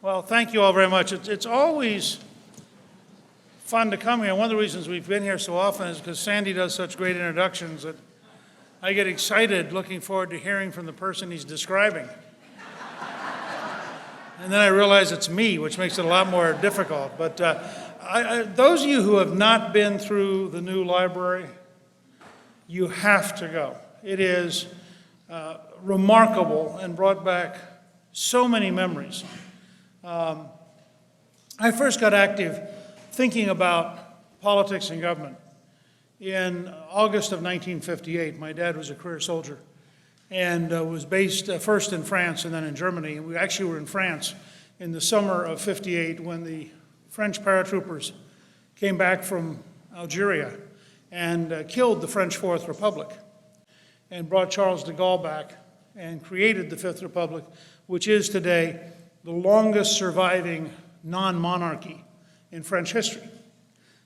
Well, thank you all very much. It's always fun to come here. One of the reasons we've been here so often is because Sandy does such great introductions that I get excited looking forward to hearing from the person he's describing. And then I realize it's me, which makes it a lot more difficult. But those of you who have not been through the new library, you have to go. It is remarkable and brought back so many memories. I first got active thinking about politics and government in August of 1958. My dad was a career soldier and was based first in France and then in Germany. And we actually were in France in the summer of '58 when the French paratroopers came back from Algeria and killed the French Fourth Republic and brought Charles de Gaulle back and created the Fifth Republic, which is today the longest surviving non-monarchy in French history.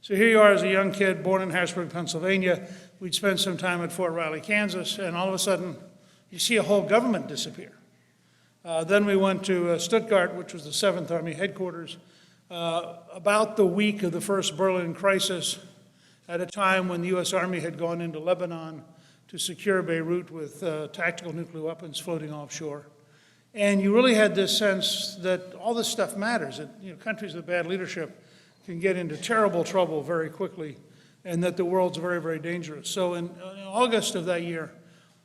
So here you are as a young kid born in Harrisburg, Pennsylvania. We'd spent some time at Fort Riley, Kansas, and all of a sudden you see a whole government disappear. Then we went to Stuttgart, which was the 7th Army headquarters, about the week of the first Berlin crisis, at a time when the U.S. Army had gone into Lebanon to secure Beirut with tactical nuclear weapons floating offshore. And you really had this sense that all this stuff matters, that countries with bad leadership can get into terrible trouble very quickly, and that the world's very, very dangerous. So in August of that year,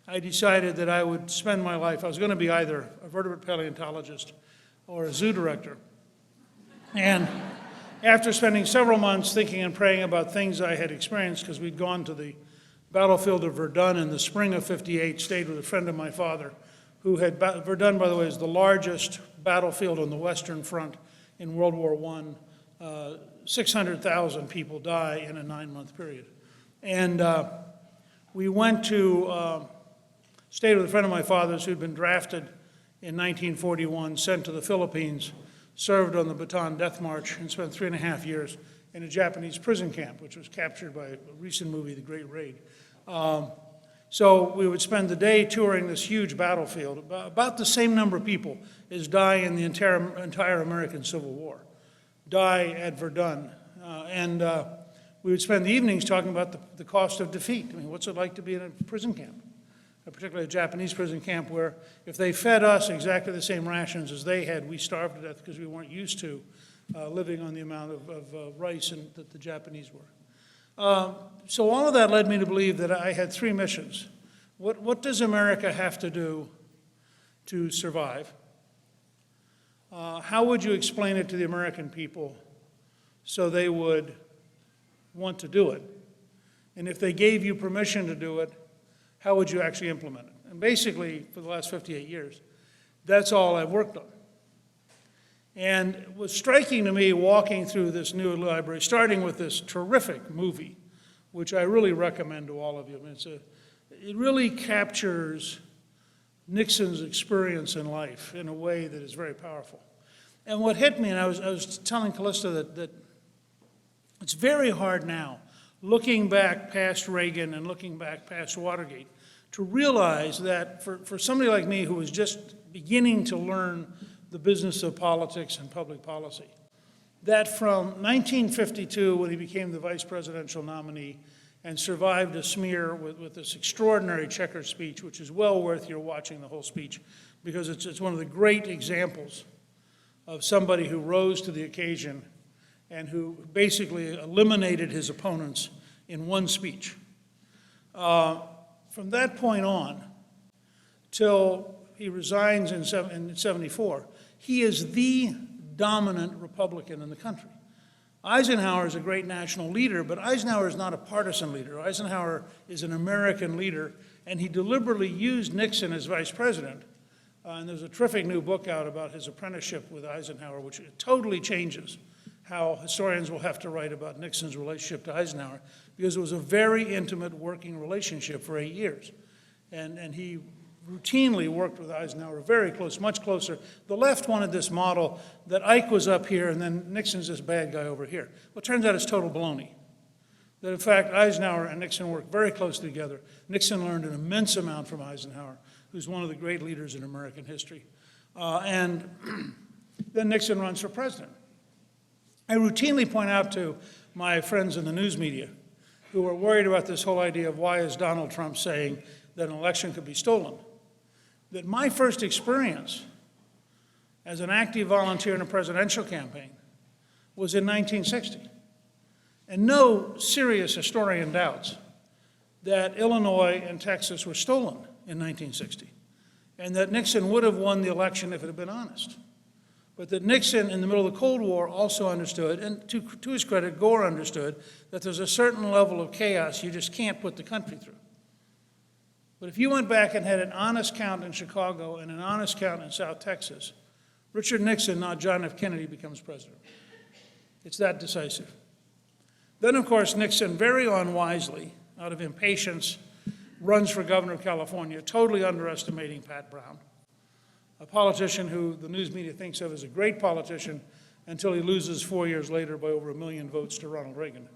I decided that I would spend my life, I was going to be either a vertebrate paleontologist or a zoo director. And after spending several months thinking and praying about things I had experienced, because we'd gone to the battlefield of Verdun in the spring of '58, stayed with a friend of my father, who had, Verdun, by the way, is the largest battlefield on the Western Front in World War I. 600,000 people die in a 9-month period. And we went to, stayed with a friend of my father's who'd been drafted in 1941, sent to the Philippines, served on the Bataan Death March, and spent 3.5 years in a Japanese prison camp, which was captured by a recent movie, The Great Raid. So we would spend the day touring this huge battlefield, about the same number of people as die in the entire American Civil War, die at Verdun. And we would spend the evenings talking about the cost of defeat. I mean, what's it like to be in a prison camp, particularly a Japanese prison camp where if they fed us exactly the same rations as they had, we starved to death because we weren't used to living on the amount of rice that the Japanese were. So all of that led me to believe that I had 3 missions. What does America have to do to survive? How would you explain it to the American people so they would want to do it? And if they gave you permission to do it, how would you actually implement it? And basically, for the last 58 years, that's all I've worked on. And it was striking to me walking through this new library, starting with this terrific movie, which I really recommend to all of you. I mean, it really captures Nixon's experience in life in a way that is very powerful. And what hit me, and I was telling Callista that it's very hard now, looking back past Reagan and looking back past Watergate, to realize that for somebody like me who was just beginning to learn the business of politics and public policy, that from 1952, when he became the vice presidential nominee and survived a smear with this extraordinary checkered speech, which is well worth your watching the whole speech, because it's one of the great examples of somebody who rose to the occasion and who basically eliminated his opponents in one speech. From that point on, till he resigns in '74, he is the dominant Republican in the country. Eisenhower is a great national leader, but Eisenhower is not a partisan leader. Eisenhower is an American leader, and he deliberately used Nixon as vice president. And there's a terrific new book out about his apprenticeship with Eisenhower, which totally changes how historians will have to write about Nixon's relationship to Eisenhower, because it was a very intimate working relationship for 8 years. And he routinely worked with Eisenhower very close, much closer. The left wanted this model that Ike was up here and then Nixon's this bad guy over here. Well, it turns out it's total baloney. That in fact, Eisenhower and Nixon worked very closely together. Nixon learned an immense amount from Eisenhower, who's one of the great leaders in American history. And Then Nixon runs for president. I routinely point out to my friends in the news media who are worried about this whole idea of why is Donald Trump saying that an election could be stolen, that my first experience as an active volunteer in a presidential campaign was in 1960. And no serious historian doubts that Illinois and Texas were stolen in 1960, and that Nixon would have won the election if it had been honest. But that Nixon, in the middle of the Cold War, also understood, and to his credit, Gore understood, that there's a certain level of chaos you just can't put the country through. But if you went back and had an honest count in Chicago and an honest count in South Texas, Richard Nixon, not John F. Kennedy, becomes president. It's that decisive. Then, of course, Nixon, very unwisely, out of impatience, runs for governor of California, totally underestimating Pat Brown, a politician who the news media thinks of as a great politician until he loses 4 years later by over 1 million votes to Ronald Reagan.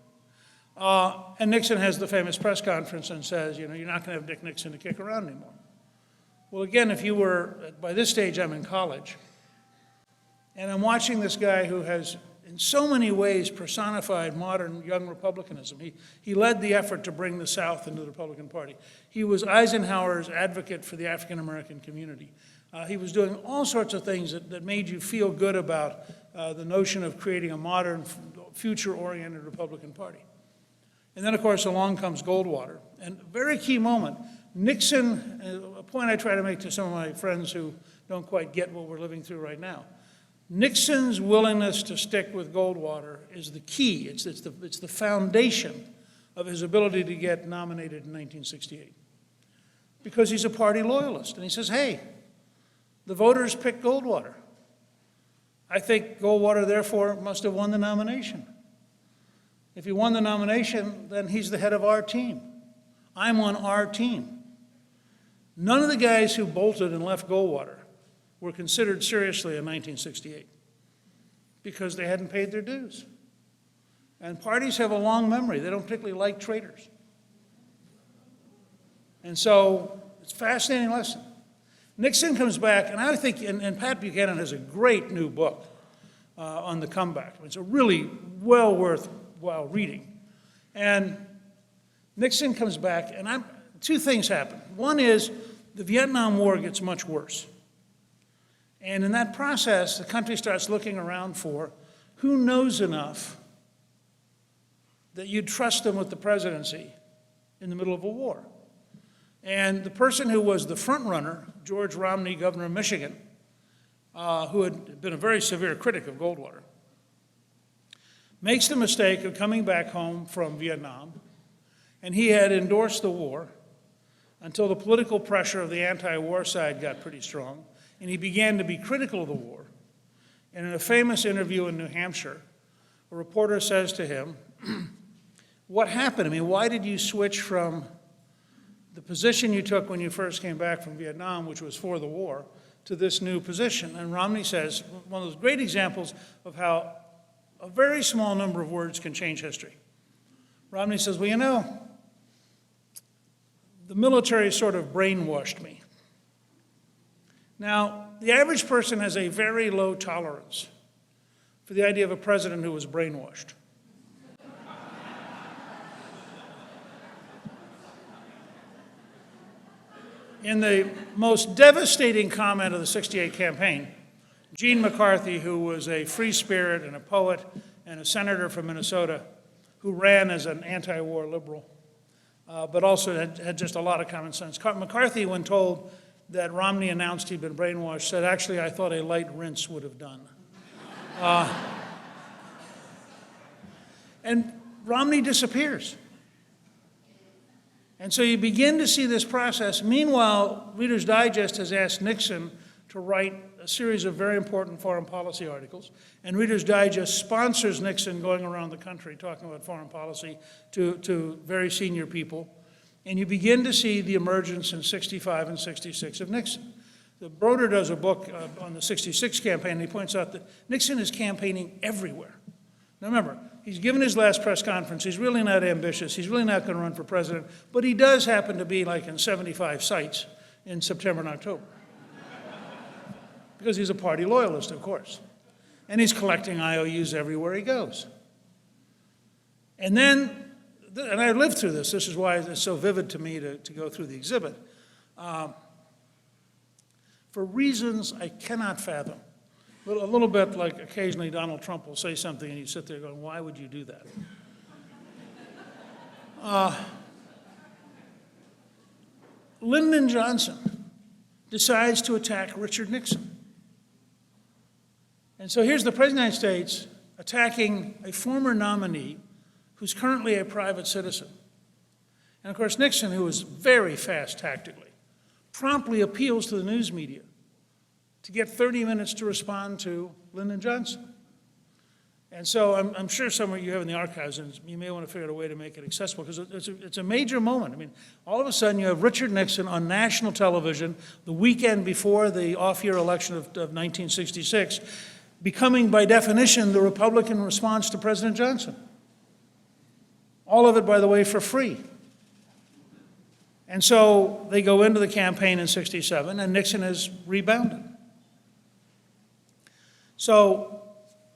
And Nixon has the famous press conference and says, you know, you're not going to have Dick Nixon to kick around anymore. Well, again, if you were, by this stage I'm in college, and I'm watching this guy who has in so many ways personified modern young republicanism. He led the effort to bring the South into the Republican Party. He was Eisenhower's advocate for the African-American community. He was doing all sorts of things that made you feel good about the notion of creating a modern, future-oriented Republican Party. And then, of course, along comes Goldwater. And a very key moment, Nixon, a point I try to make to some of my friends who don't quite get what we're living through right now, Nixon's willingness to stick with Goldwater is the key. It's the foundation of his ability to get nominated in 1968. Because he's a party loyalist. And he says, hey, the voters picked Goldwater. I think Goldwater, therefore, must have won the nomination. If he won the nomination, then he's the head of our team. I'm on our team. None of the guys who bolted and left Goldwater were considered seriously in 1968 because they hadn't paid their dues. And parties have a long memory. They don't particularly like traitors. And so it's a fascinating lesson. Nixon comes back, and I think, and Pat Buchanan has a great new book on the comeback. It's a really well worthwhile reading. And Nixon comes back, and two things happen. One is the Vietnam War gets much worse. And in that process, the country starts looking around for who knows enough that you'd trust them with the presidency in the middle of a war. And the person who was the front runner, George Romney, governor of Michigan, who had been a very severe critic of Goldwater, makes the mistake of coming back home from Vietnam, and he had endorsed the war until the political pressure of the anti-war side got pretty strong, and he began to be critical of the war. And in a famous interview in New Hampshire, a reporter says to him, what happened? I mean, why did you switch from the position you took when you first came back from Vietnam, which was for the war, to this new position? And Romney says, one of those great examples of how a very small number of words can change history. Romney says, well, you know, the military sort of brainwashed me. Now, the average person has a very low tolerance for the idea of a president who was brainwashed. In the most devastating comment of the '68 campaign, Gene McCarthy, who was a free spirit and a poet and a senator from Minnesota, who ran as an anti-war liberal, but also had just a lot of common sense. McCarthy, when told that Romney announced he'd been brainwashed, said, actually, I thought a light rinse would have done. And Romney disappears. And so you begin to see this process. Meanwhile, Reader's Digest has asked Nixon to write a series of very important foreign policy articles, and Reader's Digest sponsors Nixon going around the country talking about foreign policy to very senior people. And you begin to see the emergence in '65 and '66 of Nixon. Broder does a book on the '66 campaign, and he points out that Nixon is campaigning everywhere. Now remember, he's given his last press conference. He's really not ambitious. He's really not going to run for president, but he does happen to be like in 75 sites in September and October. Because he's a party loyalist, of course. and he's collecting IOUs everywhere he goes. And then, and I lived through this. This is why it's so vivid to me to go through the exhibit. For reasons I cannot fathom. A little bit like occasionally Donald Trump will say something and you sit there going, why would you do that? Lyndon Johnson decides to attack Richard Nixon. And so here's the President of the United States attacking a former nominee who's currently a private citizen. And of course, Nixon, who was very fast tactically, promptly appeals to the news media to get 30 minutes to respond to Lyndon Johnson. And so I'm sure somewhere you have in the archives, and you may want to figure out a way to make it accessible, because it's a major moment. I mean, all of a sudden you have Richard Nixon on national television the weekend before the off-year election of 1966, becoming, by definition, the Republican response to President Johnson. All of it, by the way, for free. And so they go into the campaign in '67, and Nixon has rebounded. So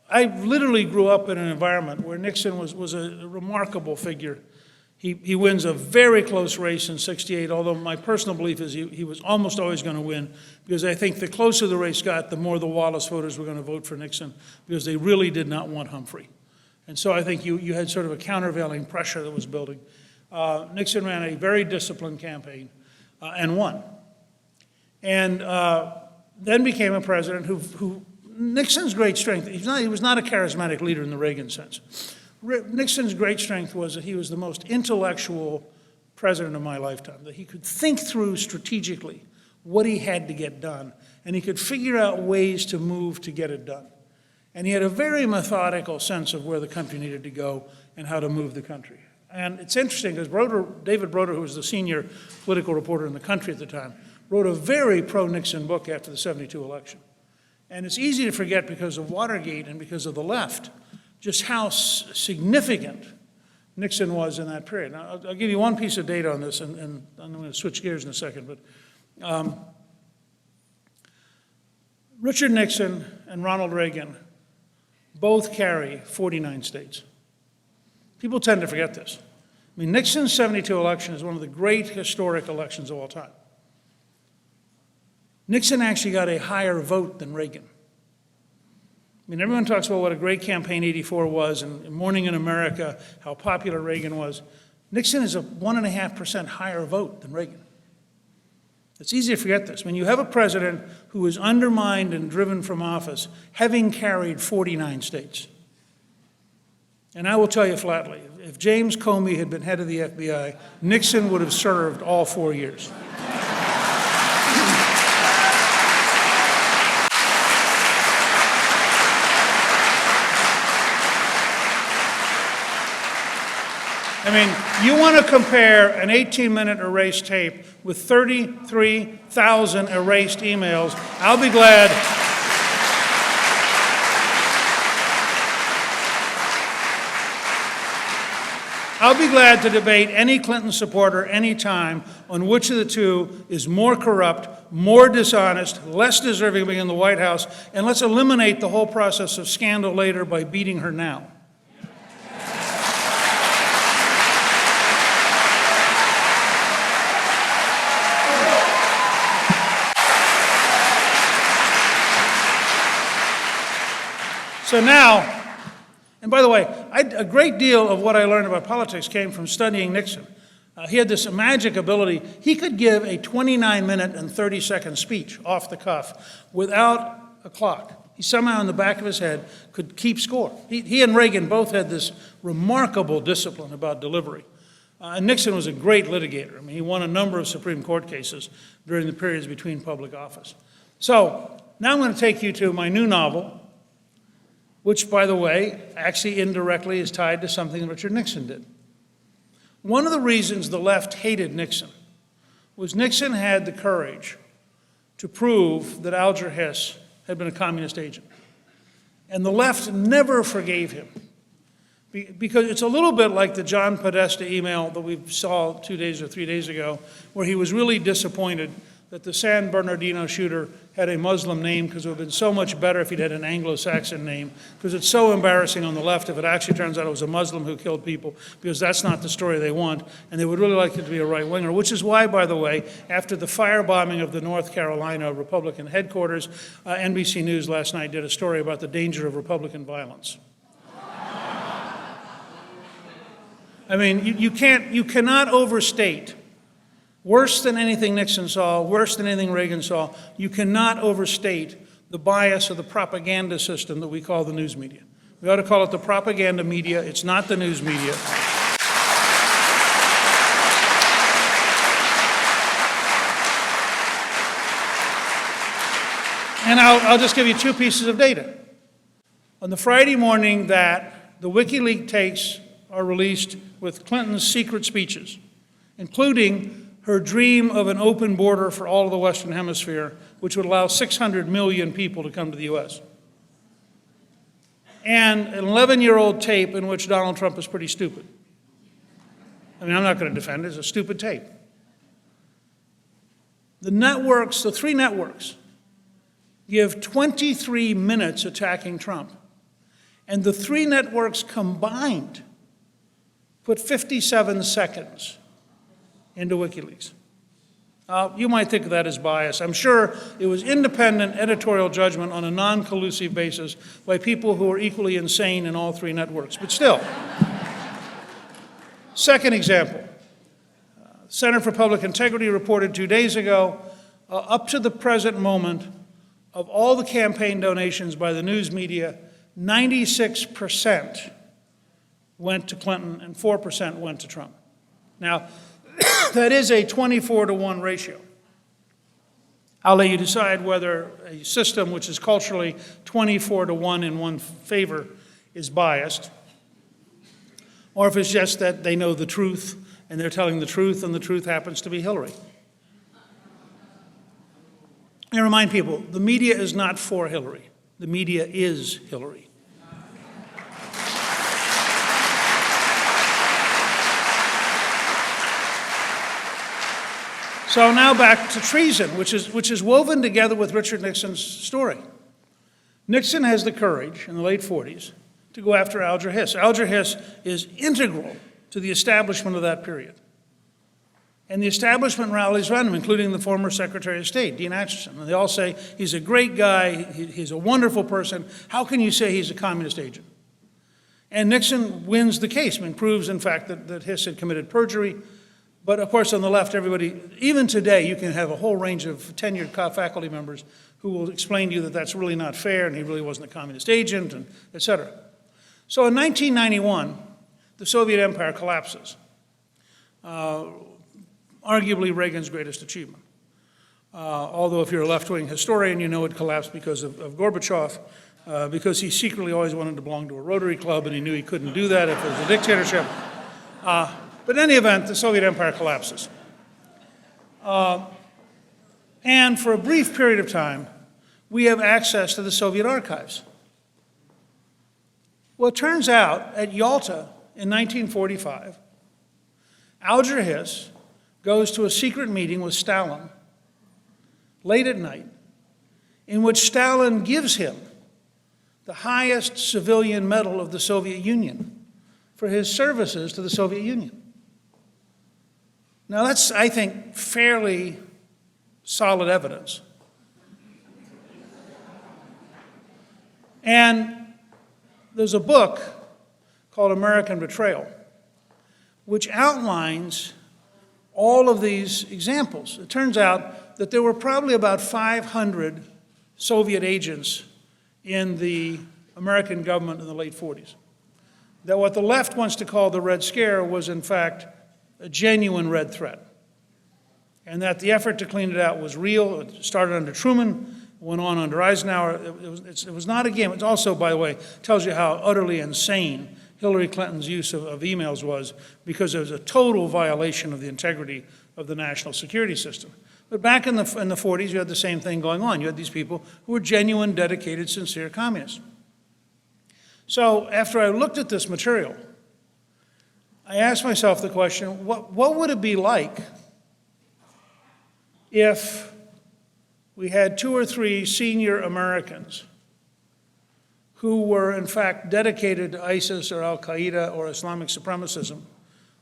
I literally grew up in an environment where Nixon was a remarkable figure. He wins a very close race in '68, although my personal belief is he was almost always going to win, because I think the closer the race got, the more the Wallace voters were going to vote for Nixon, because they really did not want Humphrey. And so I think you had sort of a countervailing pressure that was building. Nixon ran a very disciplined campaign and won. And then became a president who Nixon's great strength, he was not a charismatic leader in the Reagan sense. Nixon's great strength was that he was the most intellectual president of my lifetime, that he could think through strategically what he had to get done, and he could figure out ways to move to get it done. And he had a very methodical sense of where the country needed to go and how to move the country. And it's interesting, because David Broder, who was the senior political reporter in the country at the time, wrote a very pro-Nixon book after the '72 election. And it's easy to forget, because of Watergate and because of the left, just how significant Nixon was in that period. Now, I'll give you one piece of data on this, and I'm going to switch gears in a second. But Richard Nixon and Ronald Reagan both carry 49 states. People tend to forget this. I mean, Nixon's '72 election is one of the great historic elections of all time. Nixon actually got a higher vote than Reagan. I mean, everyone talks about what a great campaign '84 was, and Morning in America, how popular Reagan was. Nixon is a 1.5% higher vote than Reagan. It's easy to forget this. When you have a president who is undermined and driven from office, having carried 49 states. And I will tell you flatly, if James Comey had been head of the FBI, Nixon would have served all 4 years. I mean, you want to compare an 18-minute erased tape with 33,000 erased emails. I'll be glad. I'll be glad to debate any Clinton supporter anytime on which of the two is more corrupt, more dishonest, less deserving of being in the White House, and let's eliminate the whole process of scandal later by beating her now. So now, and by the way, a great deal of what I learned about politics came from studying Nixon. He had this magic ability. He could give a 29-minute and 30-second speech off the cuff without a clock. He somehow in the back of his head could keep score. He and Reagan both had this remarkable discipline about delivery. And Nixon was a great litigator. I mean, he won a number of Supreme Court cases during the periods between public office. So now I'm going to take you to my new novel, which, by the way, actually indirectly is tied to something Richard Nixon did. One of the reasons the left hated Nixon was Nixon had the courage to prove that Alger Hiss had been a communist agent. And the left never forgave him. Because it's a little bit like the John Podesta email that we saw 2 days or 3 days ago, where he was really disappointed that the San Bernardino shooter had a Muslim name, because it would have been so much better if he'd had an Anglo-Saxon name, because it's so embarrassing on the left if it actually turns out it was a Muslim who killed people, because that's not the story they want, and they would really like it to be a right-winger, which is why, by the way, after the firebombing of the North Carolina Republican headquarters, NBC News last night did a story about the danger of Republican violence. I mean, you cannot overstate, worse than anything Nixon saw, worse than anything Reagan saw, you cannot overstate the bias of the propaganda system that we call the news media. We ought to call it the propaganda media. It's not the news media. And I'll just give you two pieces of data. On the Friday morning that the WikiLeaks tapes are released with Clinton's secret speeches, including her dream of an open border for all of the Western Hemisphere, which would allow 600 million people to come to the U.S., and an 11-year-old tape in which Donald Trump is pretty stupid. I mean, I'm not going to defend it. It's a stupid tape. The networks, the three networks, give 23 minutes attacking Trump. And the three networks combined put 57 seconds into WikiLeaks. You might think of that as bias. I'm sure it was independent editorial judgment on a non-collusive basis by people who are equally insane in all three networks. But still. Second example. Center for Public Integrity reported 2 days ago, up to the present moment, of all the campaign donations by the news media, 96% went to Clinton and 4% went to Trump. Now, that is a 24-to-1 ratio. I'll let you decide whether a system which is culturally 24-to-1 in one favor is biased, or if it's just that they know the truth and they're telling the truth and the truth happens to be Hillary. I remind people, the media is not for Hillary. The media is Hillary. So now back to treason, which is woven together with Richard Nixon's story. Nixon has the courage in the late 40s to go after Alger Hiss. Alger Hiss is integral to the establishment of that period. And the establishment rallies around him, including the former Secretary of State, Dean Acheson. And they all say, he's a great guy, he's a wonderful person. How can you say he's a communist agent? And Nixon wins the case, proves, in fact, that Hiss had committed perjury. But of course, on the left, everybody, even today, you can have a whole range of tenured faculty members who will explain to you that that's really not fair and he really wasn't a communist agent, and et cetera. So in 1991, the Soviet empire collapses. Arguably Reagan's greatest achievement. Although if you're a left-wing historian, you know it collapsed because of Gorbachev, because he secretly always wanted to belong to a Rotary Club and he knew he couldn't do that if it was a dictatorship. But in any event, the Soviet empire collapses. And for a brief period of time, we have access to the Soviet archives. Well, it turns out at Yalta in 1945, Alger Hiss goes to a secret meeting with Stalin late at night, in which Stalin gives him the highest civilian medal of the Soviet Union for his services to the Soviet Union. Now that's, I think, fairly solid evidence. And there's a book called American Betrayal, which outlines all of these examples. It turns out that there were probably about 500 Soviet agents in the American government in the late 40s. That what the left wants to call the Red Scare was, in fact, a genuine red threat. And that the effort to clean it out was real. It started under Truman, went on under Eisenhower. It was not a game. It also, by the way, tells you how utterly insane Hillary Clinton's use of emails was, because it was a total violation of the integrity of the national security system. But back in the 40s, you had the same thing going on. You had these people who were genuine, dedicated, sincere communists. So after I looked at this material, I asked myself the question, what would it be like if we had 2 or 3 senior Americans who were in fact dedicated to ISIS or Al-Qaeda or Islamic supremacism,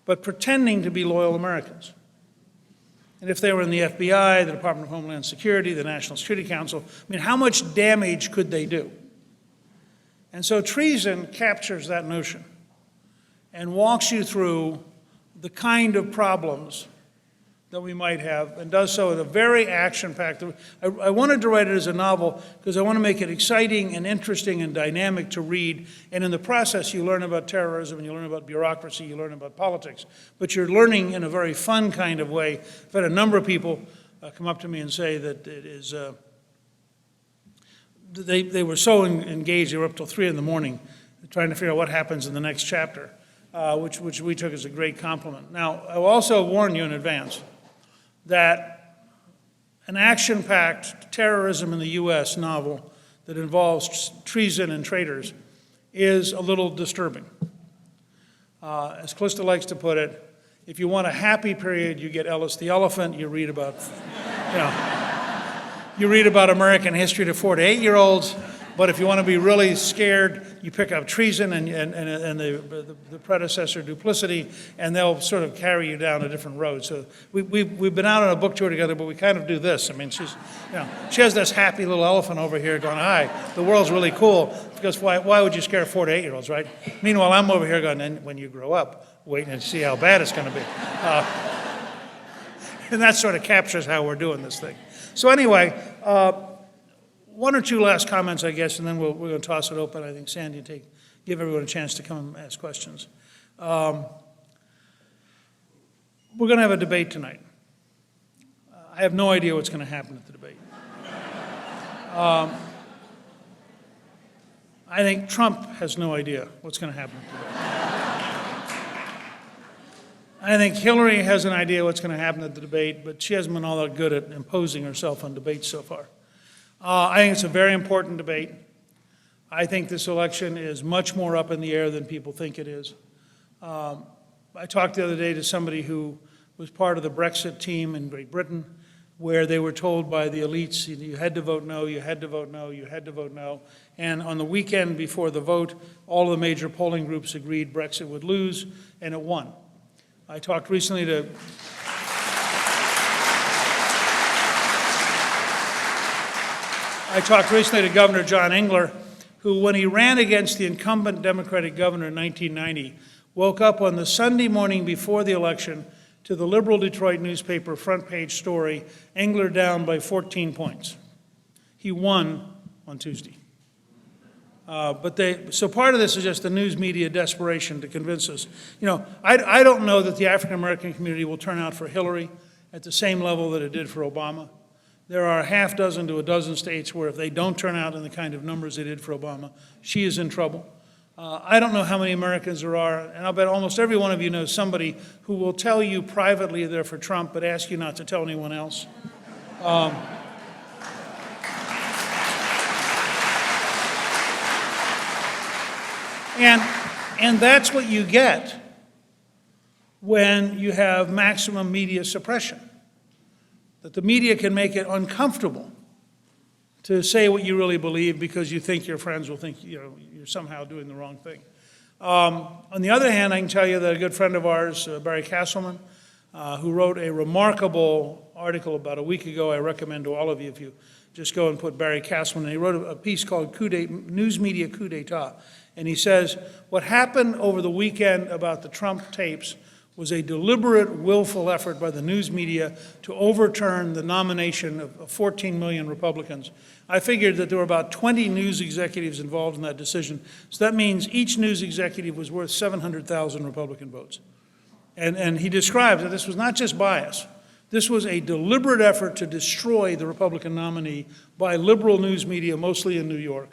but pretending to be loyal Americans. And if they were in the FBI, the Department of Homeland Security, the National Security Council, I mean, how much damage could they do? And so Treason captures that notion and walks you through the kind of problems that we might have, and does so in a very action-packed. I wanted to write it as a novel because I want to make it exciting and interesting and dynamic to read, and in the process you learn about terrorism, and you learn about bureaucracy, you learn about politics, but you're learning in a very fun kind of way. I've had a number of people come up to me and say that it is, they were so engaged, they were up till 3 in the morning trying to figure out what happens in the next chapter, which we took as a great compliment. Now, I will also warn you in advance that an action-packed terrorism in the U.S. novel that involves treason and traitors is a little disturbing. As Calista likes to put it, if you want a happy period, you get Ellis the Elephant. You read about, you read about American history to 4 to 8-year-olds. But if you want to be really scared, you pick up Treason and the predecessor, Duplicity, and they'll sort of carry you down a different road. So we've been out on a book tour together, but we kind of do this. I mean, she has this happy little elephant over here going, hi, the world's really cool. Because why would you scare 4 to 8-year-olds, right? Meanwhile, I'm over here going, and when you grow up, waiting to see how bad it's going to be. And that sort of captures how we're doing this thing. So anyway, 1 or 2 last comments, I guess, and then we're going to toss it open. I think Sandy will give everyone a chance to come and ask questions. We're going to have a debate tonight. I have no idea what's going to happen at the debate. I think Trump has no idea what's going to happen at the debate. I think Hillary has an idea what's going to happen at the debate, but she hasn't been all that good at imposing herself on debates so far. I think it's a very important debate. I think this election is much more up in the air than people think it is. I talked the other day to somebody who was part of the Brexit team in Great Britain, where they were told by the elites, you had to vote no, you had to vote no, you had to vote no. And on the weekend before the vote, all of the major polling groups agreed Brexit would lose, and it won. I talked recently to Governor John Engler, who, when he ran against the incumbent Democratic governor in 1990, woke up on the Sunday morning before the election to the liberal Detroit newspaper front page story, Engler down by 14 points. He won on Tuesday. So part of this is just the news media desperation to convince us. I don't know that the African American community will turn out for Hillary at the same level that it did for Obama. There are a half dozen to a dozen states where if they don't turn out in the kind of numbers they did for Obama, she is in trouble. I don't know how many Americans there are, and I'll bet almost every one of you knows somebody who will tell you privately they're for Trump, but ask you not to tell anyone else. And that's what you get when you have maximum media suppression. That the media can make it uncomfortable to say what you really believe because you think your friends will think you're somehow doing the wrong thing. On the other hand, I can tell you that a good friend of ours, Barry Castleman, who wrote a remarkable article about a week ago, I recommend to all of you if you just go and put Barry Castleman, and he wrote a piece called News Media Coup d'etat. And he says, what happened over the weekend about the Trump tapes was a deliberate, willful effort by the news media to overturn the nomination of 14 million Republicans. I figured that there were about 20 news executives involved in that decision. So that means each news executive was worth 700,000 Republican votes. And he describes that this was not just bias. This was a deliberate effort to destroy the Republican nominee by liberal news media, mostly in New York.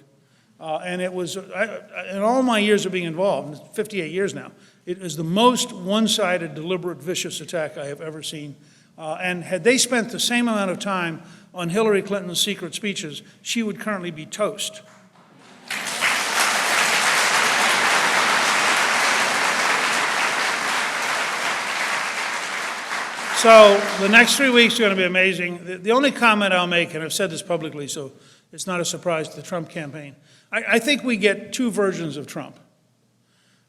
And it was, in all my years of being involved, 58 years now, it is the most one-sided, deliberate, vicious attack I have ever seen. And had they spent the same amount of time on Hillary Clinton's secret speeches, she would currently be toast. So the next 3 weeks are going to be amazing. The only comment I'll make, and I've said this publicly, so it's not a surprise to the Trump campaign, I think we get two versions of Trump.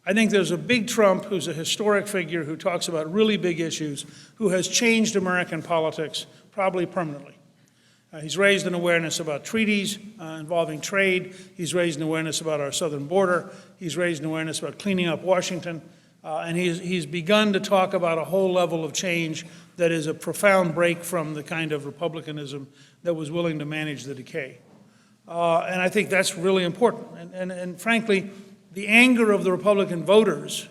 I think there's a big Trump who's a historic figure who talks about really big issues, who has changed American politics, probably permanently. He's raised an awareness about treaties involving trade. He's raised an awareness about our southern border. He's raised an awareness about cleaning up Washington. And he's begun to talk about a whole level of change that is a profound break from the kind of republicanism that was willing to manage the decay. And I think that's really important. And frankly, the anger of the Republican voters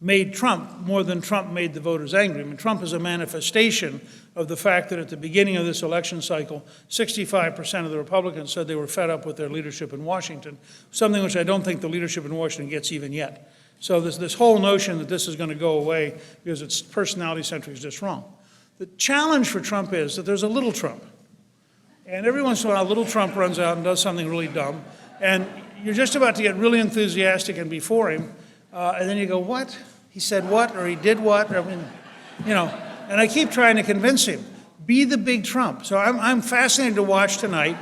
made Trump more than Trump made the voters angry. I mean, Trump is a manifestation of the fact that at the beginning of this election cycle, 65% of the Republicans said they were fed up with their leadership in Washington, something which I don't think the leadership in Washington gets even yet. So this whole notion that this is going to go away because it's personality-centric is just wrong. The challenge for Trump is that there's a little Trump. And every once in a while, little Trump runs out and does something really dumb. And you're just about to get really enthusiastic and be for him. And then you go, what? He said what? Or he did what? I mean, you know. And I keep trying to convince him, be the big Trump. So I'm fascinated to watch tonight.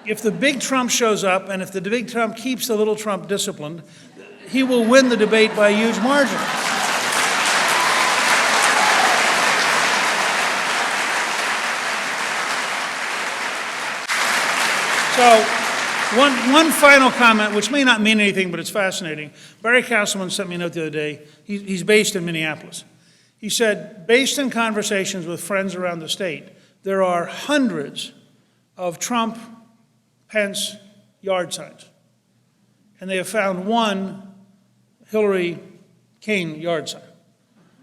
If the big Trump shows up, and if the big Trump keeps the little Trump disciplined, he will win the debate by a huge margin. So one final comment, which may not mean anything, but it's fascinating. Barry Castleman sent me a note the other day. He's based in Minneapolis. He said, based on conversations with friends around the state, there are hundreds of Trump, Pence yard signs. And they have found one Hillary Kane yard sign.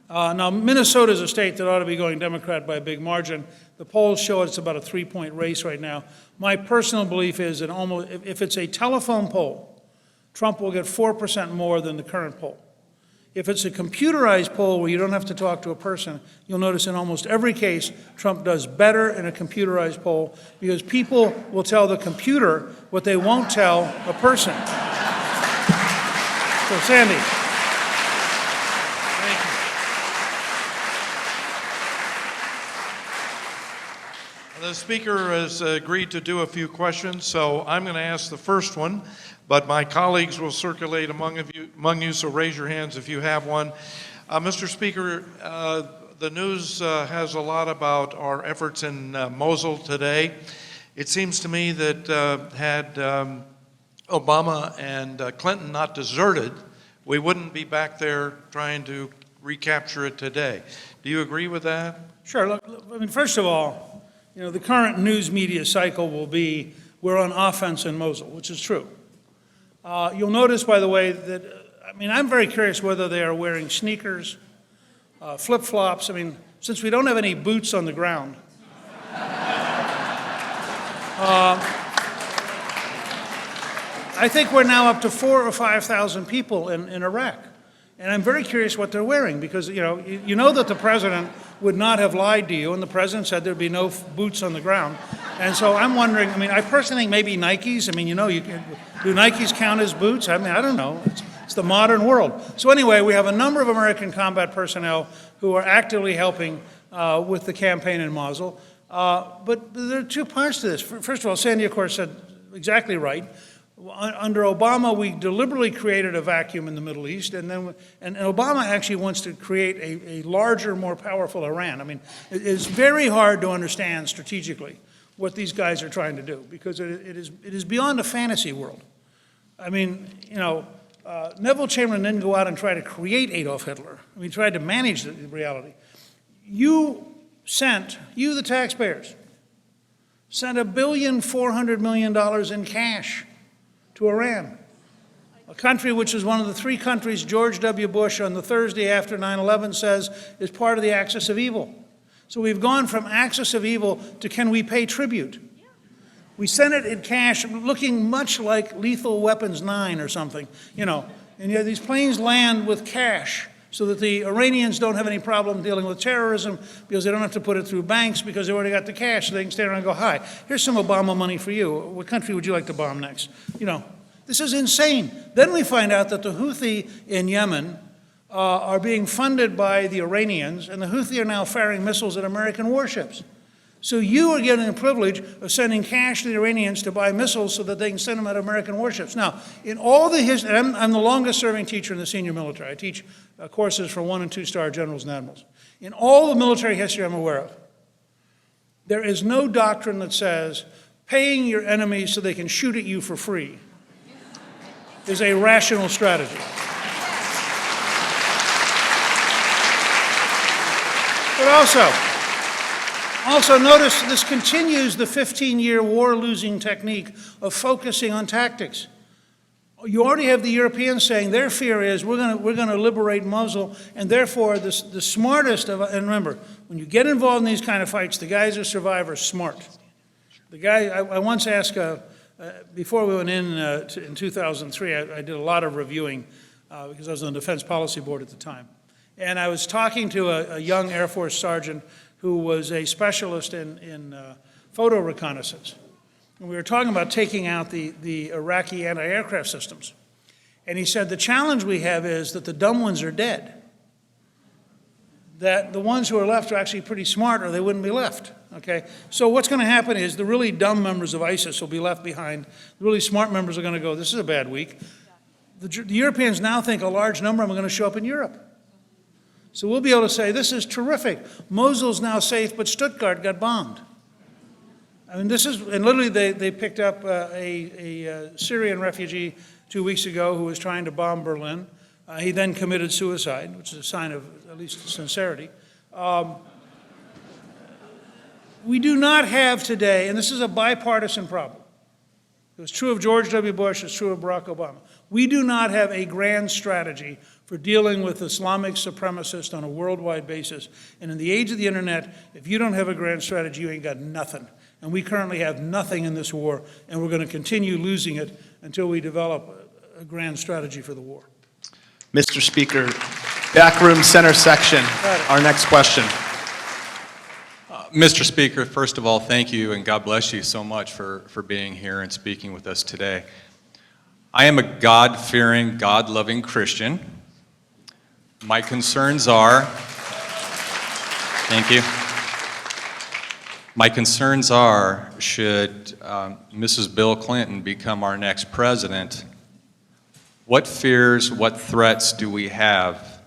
Now, Minnesota is a state that ought to be going Democrat by a big margin. The polls show it's about a 3-point race right now. My personal belief is that almost, if it's a telephone poll, Trump will get 4% more than the current poll. If it's a computerized poll where you don't have to talk to a person, you'll notice in almost every case, Trump does better in a computerized poll because people will tell the computer what they won't tell a person. So, Sandy. The Speaker has agreed to do a few questions, so I'm going to ask the first one, but my colleagues will circulate among you, so raise your hands if you have one. Mr. Speaker, the news has a lot about our efforts in Mosul today. It seems to me that had Obama and Clinton not deserted, we wouldn't be back there trying to recapture it today. Do you agree with that? Sure. Look, I mean, first of all, you know, the current news media cycle will be we're on offense in Mosul, which is true. You'll notice, by the way, that, I mean, I'm very curious whether they are wearing sneakers, flip-flops. I mean, since we don't have any boots on the ground. I think we're now up to 4,000 or 5,000 people in Iraq. And I'm very curious what they're wearing because, you know that the president would not have lied to you, and the president said there'd be no boots on the ground. And so I'm wondering, I mean, I personally think maybe Nikes. I mean, do Nikes count as boots? I mean, I don't know. It's the modern world. So anyway, we have a number of American combat personnel who are actively helping with the campaign in Mosul. But there are two parts to this. First of all, Sandy, of course, said exactly right. Under Obama, we deliberately created a vacuum in the Middle East, and Obama actually wants to create a larger, more powerful Iran. I mean, it's very hard to understand strategically what these guys are trying to do because it is beyond a fantasy world. I mean, Neville Chamberlain didn't go out and try to create Adolf Hitler. I mean, he tried to manage the reality. You, the taxpayers, sent $1.4 billion in cash to Iran, a country which is one of the three countries George W. Bush on the Thursday after 9/11 says is part of the axis of evil. So we've gone from axis of evil to can we pay tribute? We sent it in cash looking much like Lethal Weapons 9 or something, and yet these planes land with cash so that the Iranians don't have any problem dealing with terrorism because they don't have to put it through banks because they already got the cash so they can stand around and go, hi, here's some Obama money for you. What country would you like to bomb next? This is insane. Then we find out that the Houthi in Yemen are being funded by the Iranians, and the Houthi are now firing missiles at American warships. So you are getting the privilege of sending cash to the Iranians to buy missiles so that they can send them at American warships. Now, in all the history, I'm the longest serving teacher in the senior military. I teach courses for 1- and 2-star generals and admirals. In all the military history I'm aware of, there is no doctrine that says paying your enemies so they can shoot at you for free is a rational strategy. But also notice this continues the 15-year war-losing technique of focusing on tactics. You already have the Europeans saying their fear is we're going to liberate Mosul, and therefore the smartest of, and remember, when you get involved in these kind of fights, the guys who survive are smart. The guy, I once asked, before we went in 2003, I did a lot of reviewing because I was on the Defense Policy Board at the time. And I was talking to a young Air Force sergeant who was a specialist in photo reconnaissance. And we were talking about taking out the Iraqi anti-aircraft systems. And he said, the challenge we have is that the dumb ones are dead. That the ones who are left are actually pretty smart or they wouldn't be left, okay? So what's going to happen is the really dumb members of ISIS will be left behind. The really smart members are going to go, this is a bad week. The Europeans now think a large number of them are going to show up in Europe. So we'll be able to say, this is terrific. Mosul's now safe, but Stuttgart got bombed. I mean, this is, and literally they picked up a Syrian refugee 2 weeks ago who was trying to bomb Berlin. He then committed suicide, which is a sign of at least sincerity. We do not have today, and this is a bipartisan problem. It was true of George W. Bush, it's true of Barack Obama. We do not have a grand strategy for dealing with Islamic supremacists on a worldwide basis. And in the age of the internet, if you don't have a grand strategy, you ain't got nothing. And we currently have nothing in this war, and we're going to continue losing it until we develop a grand strategy for the war. Mr. Speaker, back room center section, our next question. Mr. Speaker, first of all, thank you and God bless you so much for being here and speaking with us today. I am a God-fearing, God-loving Christian. My concerns are, thank you. My concerns are, should Mrs. Bill Clinton become our next president, what fears, what threats do we have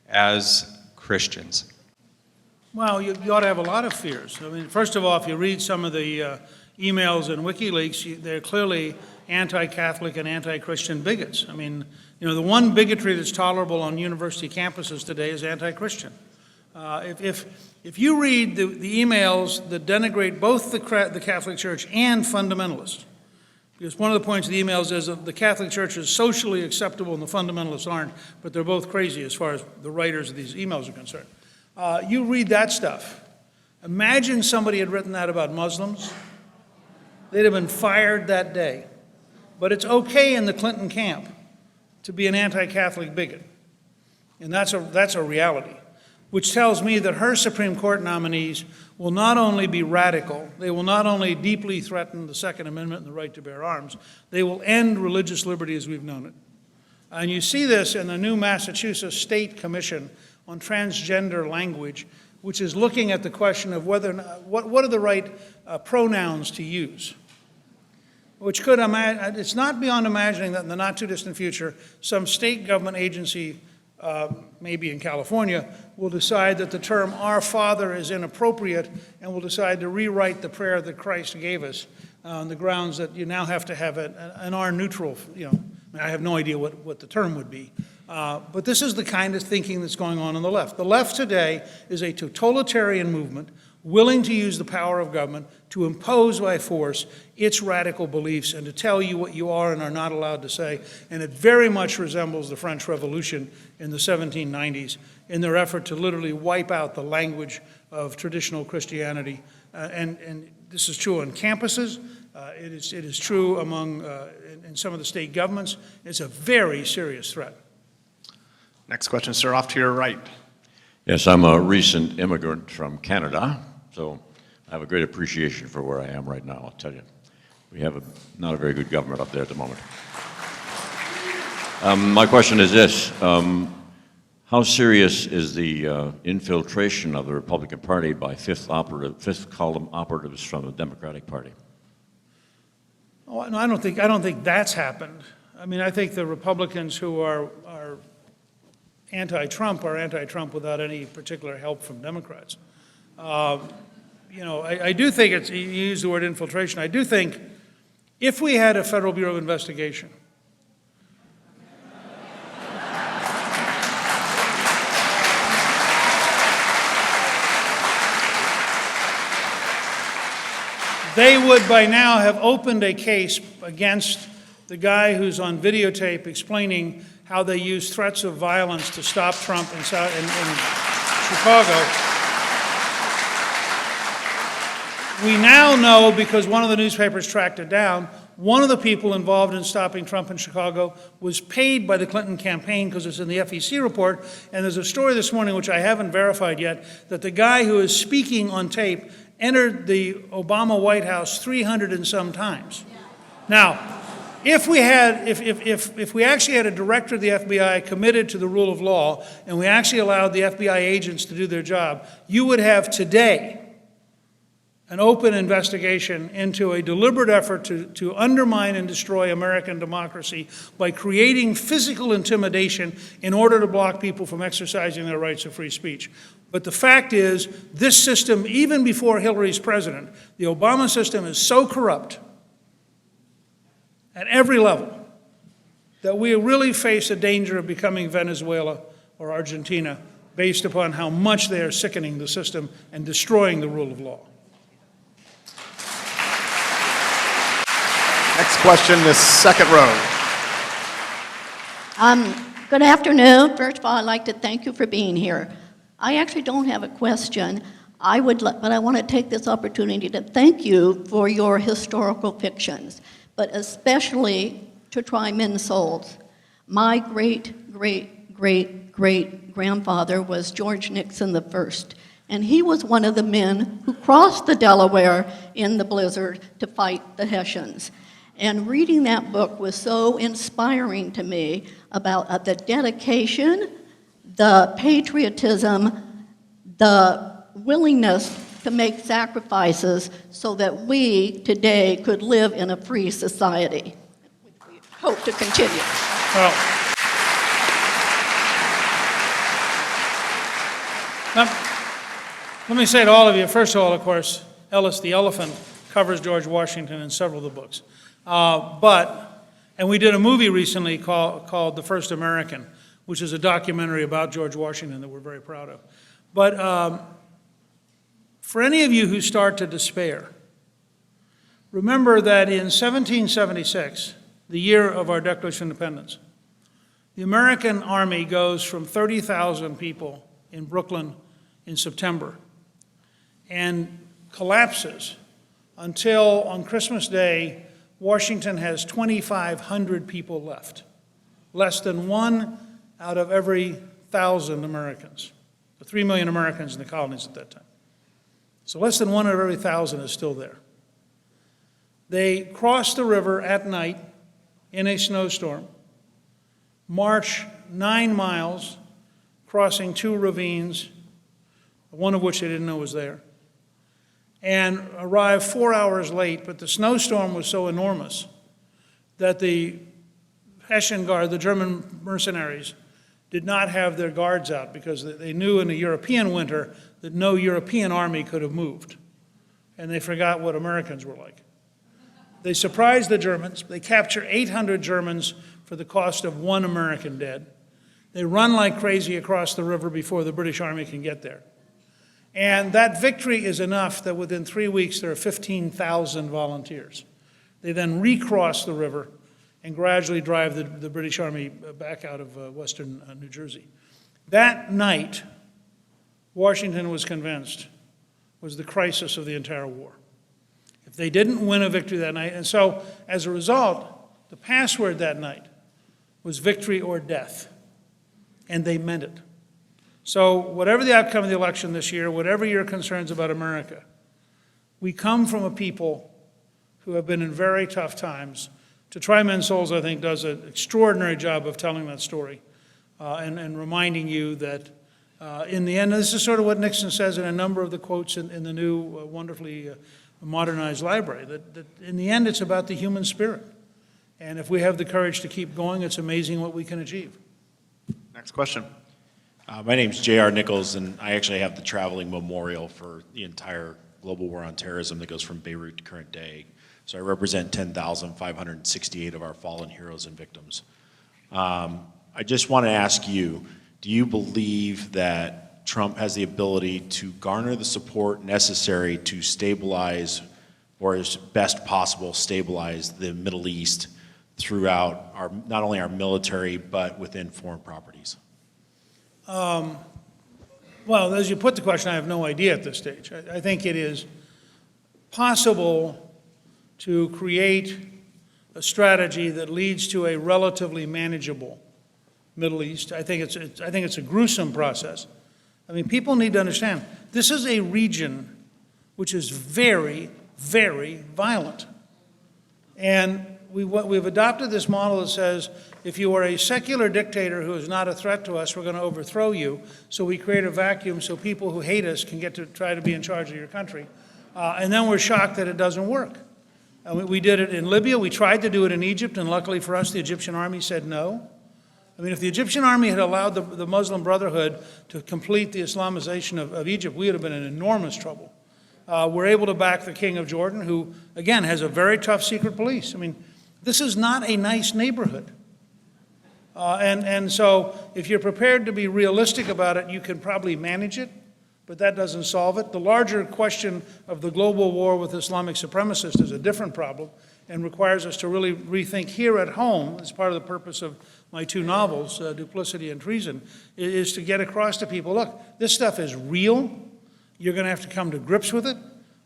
as Christians? Well, you ought to have a lot of fears. I mean, first of all, if you read some of the emails in WikiLeaks, they're clearly anti-Catholic and anti-Christian bigots. I mean, you know, the one bigotry that's tolerable on university campuses today is anti-Christian. If you read the emails that denigrate both the Catholic Church and fundamentalists, because one of the points of the emails is that the Catholic Church is socially acceptable and the fundamentalists aren't, but they're both crazy as far as the writers of these emails are concerned. You read that stuff. Imagine somebody had written that about Muslims. They'd have been fired that day. But it's okay in the Clinton camp to be an anti-Catholic bigot. And that's a reality, which tells me that her Supreme Court nominees will not only be radical, they will not only deeply threaten the Second Amendment and the right to bear arms, they will end religious liberty as we've known it. And you see this in the new Massachusetts State Commission on Transgender Language, which is looking at the question of whether, what are the right pronouns to use. Which could, it's not beyond imagining that in the not too distant future, some state government agency, maybe in California, will decide that the term "Our Father" is inappropriate and will decide to rewrite the prayer that Christ gave us on the grounds that you now have to have an R neutral, you know, I have no idea what the term would be. But this is the kind of thinking that's going on the left. The left today is a totalitarian movement willing to use the power of government to impose by force its radical beliefs and to tell you what you are and are not allowed to say. And it very much resembles the French Revolution in the 1790s in their effort to literally wipe out the language of traditional Christianity. And this is true on campuses. It is true among in some of the state governments. It's a very serious threat. Next question, sir, off to your right. Yes, I'm a recent immigrant from Canada, so I have a great appreciation for where I am right now, I'll tell you. We have not a very good government up there at the moment. My question is this. How serious is the infiltration of the Republican Party by fifth column operatives from the Democratic Party? Oh, no, I don't think that's happened. I mean, I think the Republicans who are anti-Trump are anti-Trump without any particular help from Democrats. You know, I do think you use the word infiltration. I do think if we had a Federal Bureau of Investigation, they would by now have opened a case against the guy who's on videotape explaining how they used threats of violence to stop Trump in Chicago. We now know, because one of the newspapers tracked it down, one of the people involved in stopping Trump in Chicago was paid by the Clinton campaign, because it's in the FEC report, and there's a story this morning, which I haven't verified yet, that the guy who is speaking on tape entered the Obama White House 300 and some times. Now, if we actually had a director of the FBI committed to the rule of law, and we actually allowed the FBI agents to do their job, you would have today an open investigation into a deliberate effort to undermine and destroy American democracy by creating physical intimidation in order to block people from exercising their rights of free speech. But the fact is, this system, even before Hillary's president, the Obama system is so corrupt at every level that we really face a danger of becoming Venezuela or Argentina based upon how much they are sickening the system and destroying the rule of law. Next question, this second row. Good afternoon. First of all, I'd like to thank you for being here. I actually don't have a question, but I want to take this opportunity to thank you for your historical fictions, but especially to try men's souls. My great-great-great-great-grandfather was George Nixon I, and he was one of the men who crossed the Delaware in the blizzard to fight the Hessians. And reading that book was so inspiring to me about the dedication, the patriotism, the willingness to make sacrifices so that we today could live in a free society. We hope to continue. Well, let me say to all of you, first of all, of course, Ellis the Elephant covers George Washington in several of the books. And we did a movie recently called The First American, which is a documentary about George Washington that we're very proud of. But for any of you who start to despair, remember that in 1776, the year of our Declaration of Independence, the American Army goes from 30,000 people in Brooklyn in September and collapses until on Christmas Day, Washington has 2,500 people left, less than one out of every 1,000 Americans, the 3 million Americans in the colonies at that time. So less than one out of every 1,000 is still there. They cross the river at night in a snowstorm, march 9 miles, crossing 2 ravines, one of which they didn't know was there, and arrived 4 hours late, but the snowstorm was so enormous that the Hessian Guard, the German mercenaries, did not have their guards out because they knew in a European winter that no European army could have moved, and they forgot what Americans were like. They surprised the Germans. They capture 800 Germans for the cost of 1 American dead. They run like crazy across the river before the British Army can get there. And that victory is enough that within 3 weeks there are 15,000 volunteers. They then recross the river and gradually drive the British Army back out of western New Jersey. That night, Washington was convinced, was the crisis of the entire war. If they didn't win a victory that night, and so as a result, the password that night was victory or death, and they meant it. So whatever the outcome of the election this year, whatever your concerns about America, we come from a people who have been in very tough times. To Try Men's Souls, I think, does an extraordinary job of telling that story. and reminding you that in the end, this is sort of what Nixon says in a number of the quotes in the new wonderfully modernized library, that in the end it's about the human spirit. And if we have the courage to keep going, it's amazing what we can achieve. Next question. My name's J.R. Nichols, and I actually have the traveling memorial for the entire global war on terrorism that goes from Beirut to current day. So I represent 10,568 of our fallen heroes and victims. I just want to ask you, do you believe that Trump has the ability to garner the support necessary to stabilize, or as best possible, stabilize the Middle East throughout not only our military, but within foreign properties? Well, as you put the question, I have no idea at this stage. I think it is possible to create a strategy that leads to a relatively manageable Middle East. I think it's a gruesome process. I mean, people need to understand, this is a region which is very, very violent. And we've adopted this model that says, if you are a secular dictator who is not a threat to us, we're going to overthrow you. So we create a vacuum so people who hate us can get to try to be in charge of your country. And then we're shocked that it doesn't work. We did it in Libya. We tried to do it in Egypt, and luckily for us, the Egyptian army said no. I mean, if the Egyptian army had allowed the Muslim Brotherhood to complete the Islamization of Egypt, we would have been in enormous trouble. We're able to back the King of Jordan, who, again, has a very tough secret police. I mean, this is not a nice neighborhood. And so if you're prepared to be realistic about it, you can probably manage it, but that doesn't solve it. The larger question of the global war with Islamic supremacists is a different problem and requires us to really rethink here at home, as part of the purpose of my two novels, Duplicity and Treason, is to get across to people, look, this stuff is real. You're going to have to come to grips with it.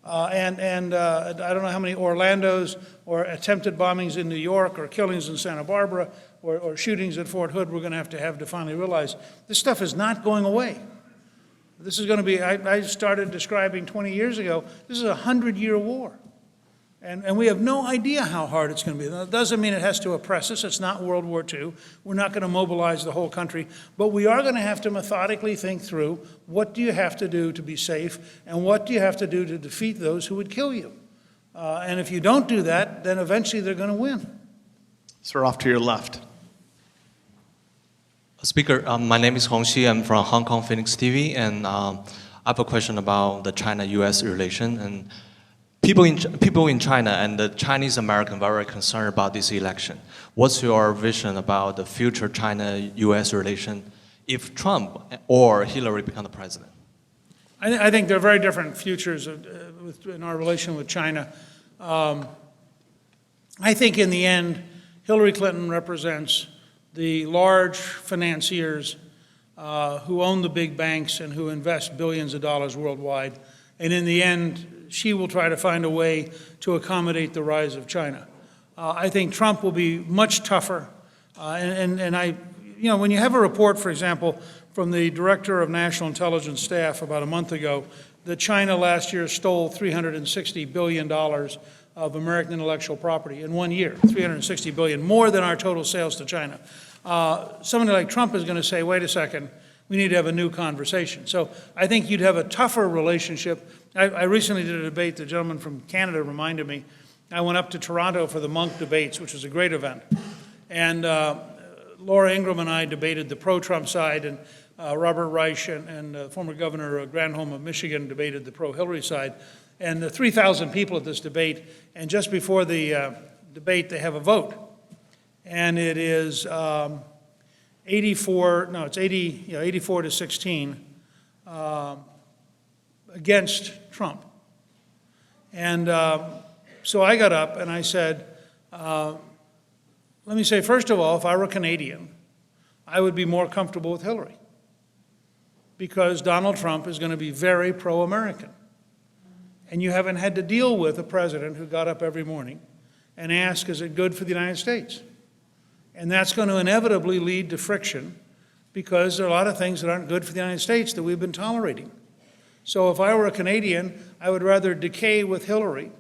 I don't know how many Orlandos or attempted bombings in New York or killings in Santa Barbara or shootings at Fort Hood we're going to have to finally realize this stuff is not going away. This is going to be, I started describing 20 years ago, this is a 100-year war. And we have no idea how hard it's going to be. That doesn't mean it has to oppress us. It's not World War II. We're not going to mobilize the whole country. But we are going to have to methodically think through, what do you have to do to be safe, and what do you have to do to defeat those who would kill you? And if you don't do that, then eventually they're going to win. Sir, off to your left. Speaker, my name is Hong Xi. I'm from Hong Kong Phoenix TV, and I have a question about the China-U.S. relation. And people in China and the Chinese American are very concerned about this election. What's your vision about the future China-U.S. relation if Trump or Hillary become the president? I think there are very different futures in our relation with China. I think in the end, Hillary Clinton represents the large financiers who own the big banks and who invest billions of dollars worldwide. And in the end, she will try to find a way to accommodate the rise of China. I think Trump will be much tougher. When you have a report, for example, from the Director of National Intelligence Staff about a month ago, that China last year stole $360 billion of American intellectual property in 1 year, $360 billion, more than our total sales to China. Somebody like Trump is going to say, wait a second, we need to have a new conversation. So I think you'd have a tougher relationship. I recently did a debate, the gentleman from Canada reminded me, I went up to Toronto for the Monk debates, which was a great event. And Laura Ingraham and I debated the pro-Trump side, and Robert Reich and former Governor Granholm of Michigan debated the pro-Hillary side. And the 3,000 people at this debate, and just before the debate, they have a vote. And it is 84 to 16 against Trump. And so I got up and I said, let me say, first of all, if I were Canadian, I would be more comfortable with Hillary, because Donald Trump is going to be very pro-American. And you haven't had to deal with a president who got up every morning and asked, is it good for the United States? And that's going to inevitably lead to friction, because there are a lot of things that aren't good for the United States that we've been tolerating. So if I were a Canadian, I would rather decay with Hillary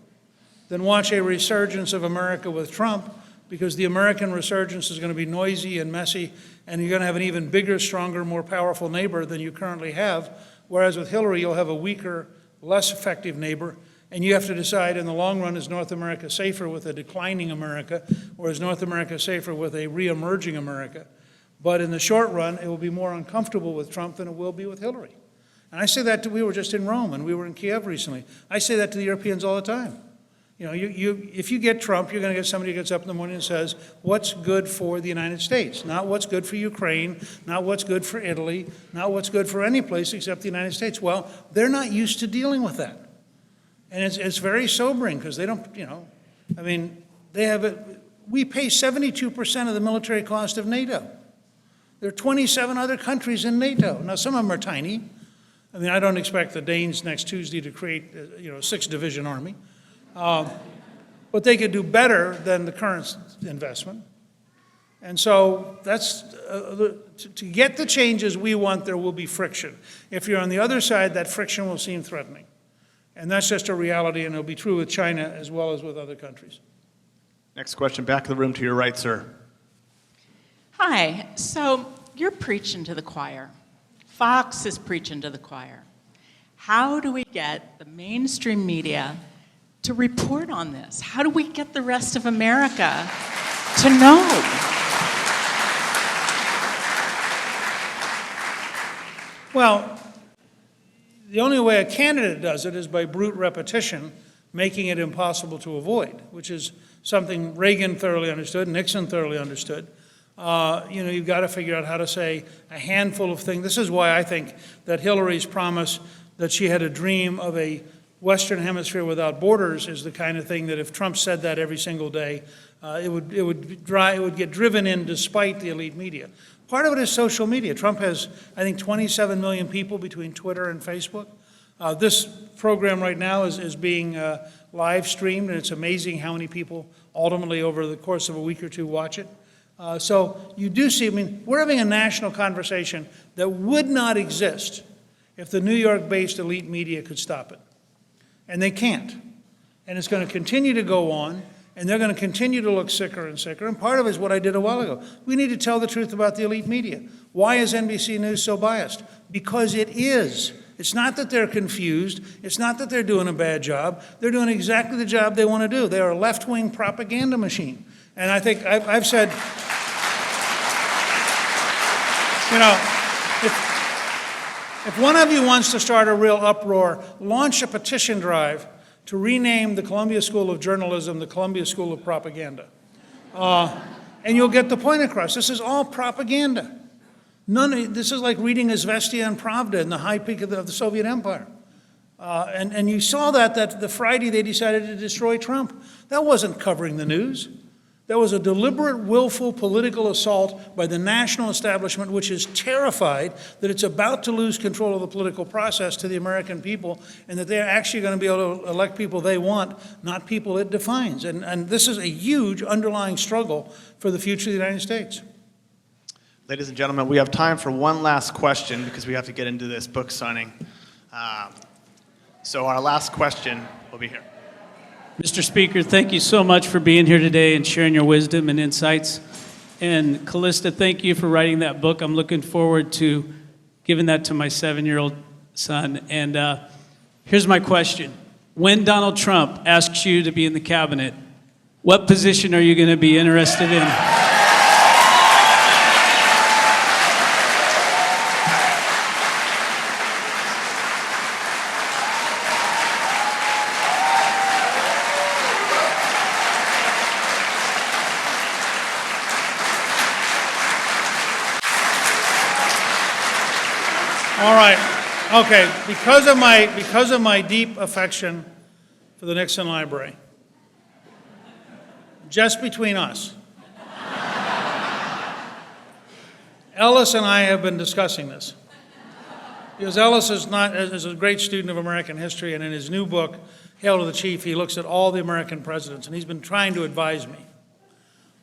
than watch a resurgence of America with Trump, because the American resurgence is going to be noisy and messy, and you're going to have an even bigger, stronger, more powerful neighbor than you currently have, whereas with Hillary, you'll have a weaker, less effective neighbor, and you have to decide in the long run, is North America safer with a declining America, or is North America safer with a re-emerging America? But in the short run, it will be more uncomfortable with Trump than it will be with Hillary. And I say that we were just in Rome, and we were in Kiev recently. I say that to the Europeans all the time. You know, if you get Trump, you're going to get somebody who gets up in the morning and says, what's good for the United States? Not what's good for Ukraine, not what's good for Italy, not what's good for any place except the United States. Well, they're not used to dealing with that. And it's very sobering because they don't, you know, I mean, we pay 72% of the military cost of NATO. There are 27 other countries in NATO. Now, some of them are tiny. I mean, I don't expect the Danes next Tuesday to create, you know, a 6-division army. But they could do better than the current investment. And so that's, to get the changes we want, there will be friction. If you're on the other side, that friction will seem threatening. And that's just a reality, and it'll be true with China as well as with other countries. Next question, back of the room to your right, sir. Hi. So you're preaching to the choir. Fox is preaching to the choir. How do we get the mainstream media to report on this? How do we get the rest of America to know? Well, the only way a candidate does it is by brute repetition, making it impossible to avoid, which is something Reagan thoroughly understood, Nixon thoroughly understood. You know, you've got to figure out how to say a handful of things. This is why I think that Hillary's promise that she had a dream of a Western Hemisphere without borders is the kind of thing that if Trump said that every single day, it would get driven in despite the elite media. Part of it is social media. Trump has, I think, 27 million people between Twitter and Facebook. This program right now is being live streamed, and it's amazing how many people ultimately over the course of a week or two watch it. So you do see, I mean, we're having a national conversation that would not exist if the New York-based elite media could stop it. And they can't. And it's going to continue to go on, and they're going to continue to look sicker and sicker. And part of it is what I did a while ago. We need to tell the truth about the elite media. Why is NBC News so biased? Because it is. It's not that they're confused. It's not that they're doing a bad job. They're doing exactly the job they want to do. They are a left-wing propaganda machine. And I think I've said, you know, if one of you wants to start a real uproar, launch a petition drive to rename the Columbia School of Journalism the Columbia School of Propaganda. And you'll get the point across. This is all propaganda. This is like reading Izvestia and Pravda in the high peak of the Soviet Empire. And you saw that the Friday they decided to destroy Trump. That wasn't covering the news. That was a deliberate, willful political assault by the national establishment, which is terrified that it's about to lose control of the political process to the American people, and that they're actually going to be able to elect people they want, not people it defines. And this is a huge underlying struggle for the future of the United States. Ladies and gentlemen, we have time for one last question because we have to get into this book signing. So our last question will be here. Mr. Speaker, thank you so much for being here today and sharing your wisdom and insights. And Callista, thank you for writing that book. I'm looking forward to giving that to my 7-year-old son. And here's my question. When Donald Trump asks you to be in the cabinet, what position are you going to be interested in? All right. Okay. Because of my deep affection for the Nixon Library, just between us, Ellis and I have been discussing this. Because Ellis is a great student of American history, and in his new book, Hail to the Chief, he looks at all the American presidents, and he's been trying to advise me.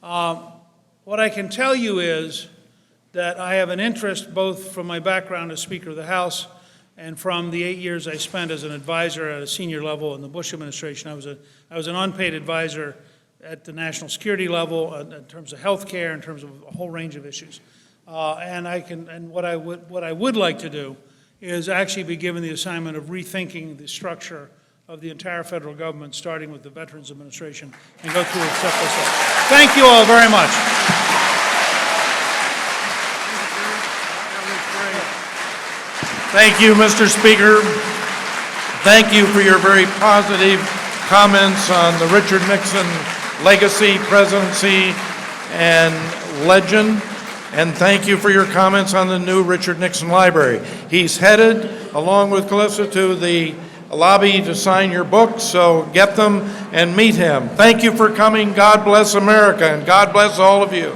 What I can tell you is that I have an interest, both from my background as Speaker of the House and from the 8 years I spent as an advisor at a senior level in the Bush administration. I was an unpaid advisor at the national security level, in terms of health care, in terms of a whole range of issues. And what I would like to do is actually be given the assignment of rethinking the structure of the entire federal government, starting with the Veterans Administration, and go through it step by step. Thank you all very much. Thank you, Mr. Speaker. Thank you for your very positive comments on the Richard Nixon legacy, presidency, and legend. And thank you for your comments on the new Richard Nixon Library. He's headed, along with Calista, to the lobby to sign your books, so get them and meet him. Thank you for coming. God bless America, and God bless all of you.